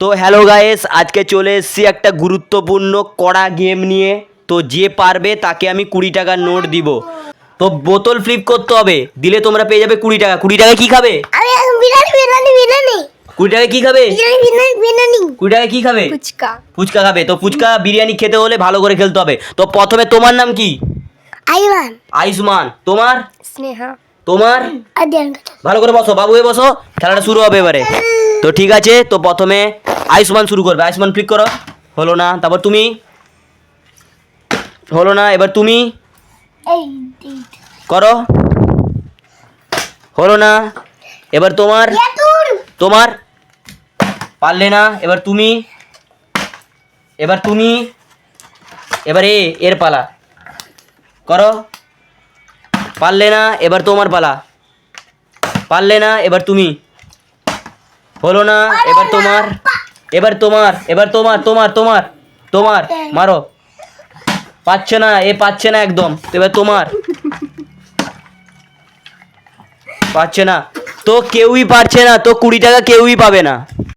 তো hello guys, আজকে চলে এসেছি একটা গুরুত্বপূর্ণ কড়া গেম নিয়ে। তো যে পারবে তাকে আমি 20 টাকার নোট দিব। তো বোতল ফ্লিপ করতে হবে, দিলে তোমরা পেয়ে যাবে 20 টাকা। 20 টাকায় কি খাবে? আমি বিরিয়ানি 20 টাকায় কি খাবে? বিরিয়ানি 20 টাকায় কি খাবে? ফুচকা ফুচকা খাবে। তো ফুচকা বিরিয়ানি খেতে হলে ভালো করে খেলতে হবে। তো প্রথমে তোমার নাম কি? আইমান আয়ুষ্মান। তোমার? স্নেহা তোমার? আদিয়ান ভালো করে বসো, বাবু হয়ে বসো, খেলাটা শুরু হবে এবারে। তো ঠিক আছে, তো প্রথমে আয়ুষ্মান শুরু করবে। আয়ুষ্মান ক্লিক করো। হলো না, তারপর তুমি। হলো না, এবার তুমি এই করো। হলো না, এবার তোমার। ইয়াতুর তোমার পারলে না, এবার তুমি। এবার তুমি। এবার এর পালা করো। পারলে না, এবার তোমার পালা। পারলে না, এবার তুমি। হলো না, এবার তোমার। এবার তোমার। এবার তোমার তোমার তোমার তোমার মারো। পাচ্ছে না, পাচ্ছে না একদম। তো এবার তোমার। পাচ্ছে না, তো কেউই পারছে না। তো 20 টাকা কেউই পাবে না।